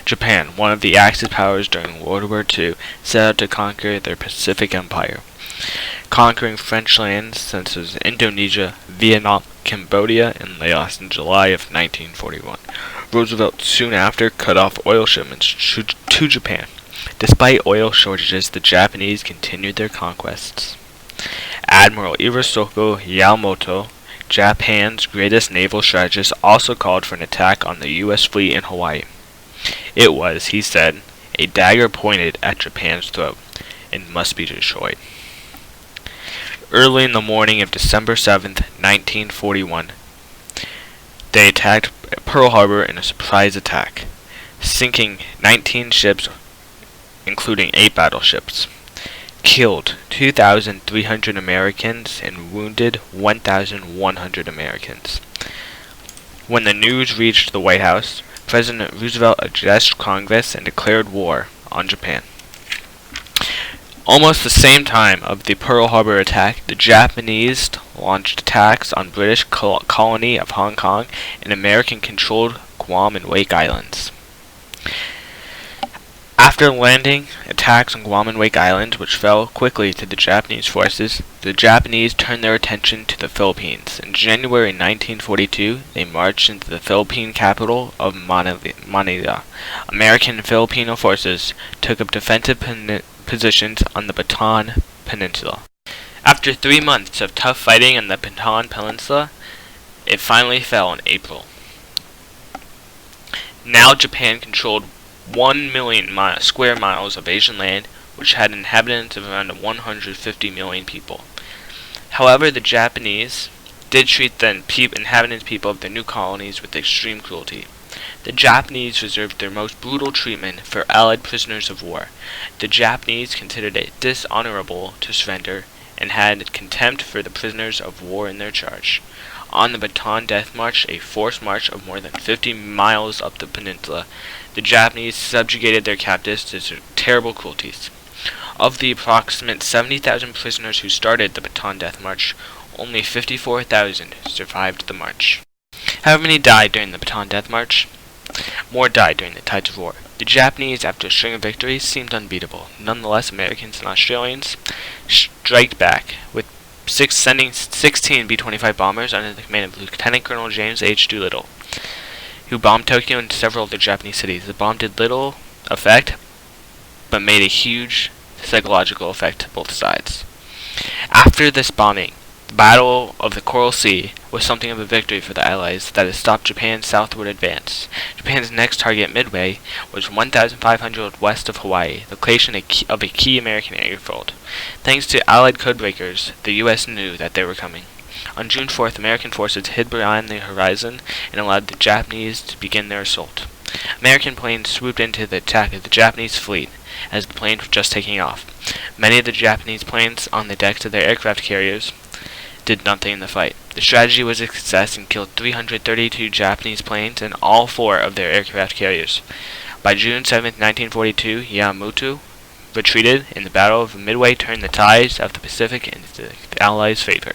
Japan, one of the Axis powers during World War II, set out to conquer their Pacific Empire, conquering French lands such as Indonesia, Vietnam, Cambodia, and Laos in July of 1941. Roosevelt soon after cut off oil shipments to Japan. Despite oil shortages, the Japanese continued their conquests. Admiral Iwasaki Yamamoto, Japan's greatest naval strategist, also called for an attack on the U.S. fleet in Hawaii. It was, he said, a dagger pointed at Japan's throat and must be destroyed. Early in the morning of December 7th, 1941, they attacked Pearl Harbor in a surprise attack, sinking 19 ships, including 8 battleships, killed 2,300 Americans and wounded 1,100 Americans. When the news reached the White House, President Roosevelt addressed Congress and declared war on Japan. Almost the same time of the Pearl Harbor attack, the Japanese launched attacks on British colony of Hong Kong and American-controlled Guam and Wake Islands. After landing attacks on Guam and Wake Islands, which fell quickly to the Japanese forces, the Japanese turned their attention to the Philippines. In January 1942, they marched into the Philippine capital of Manila. American and Filipino forces took up defensive positions on the Bataan Peninsula. After 3 months of tough fighting on the Bataan Peninsula, it finally fell in April. Now Japan controlled 1 million square miles of Asian land, which had inhabitants of around 150 million people. However, the Japanese did treat the inhabited people of their new colonies with extreme cruelty. The Japanese reserved their most brutal treatment for Allied prisoners of war. The Japanese considered it dishonorable to surrender and had contempt for the prisoners of war in their charge. On the Bataan Death March, a forced march of more than 50 miles up the peninsula, the Japanese subjugated their captives to terrible cruelties. Of the approximate 70,000 prisoners who started the Bataan Death March, only 54,000 survived the march. How many died during the Bataan Death March? More died during the tides of war. The Japanese, after a string of victories, seemed unbeatable. Nonetheless, Americans and Australians striked back, with sending 16 B-25 bombers under the command of Lieutenant Colonel James H. Doolittle, who bombed Tokyo and several other Japanese cities. The bomb did little effect, but made a huge psychological effect to both sides. After this bombing, the Battle of the Coral Sea was something of a victory for the Allies that had stopped Japan's southward advance. Japan's next target, Midway, was 1,500 west of Hawaii, the location of a key American airfield. Thanks to Allied codebreakers, the U.S. knew that they were coming. On June 4th, American forces hid behind the horizon and allowed the Japanese to begin their assault. American planes swooped in to the attack of the Japanese fleet as the planes were just taking off. Many of the Japanese planes on the decks of their aircraft carriers did nothing in the fight. The strategy was a success and killed 332 Japanese planes and all 4 of their aircraft carriers. By June 7, 1942, Yamamoto retreated, and the Battle of Midway turned the tides of the Pacific into the Allies' favor.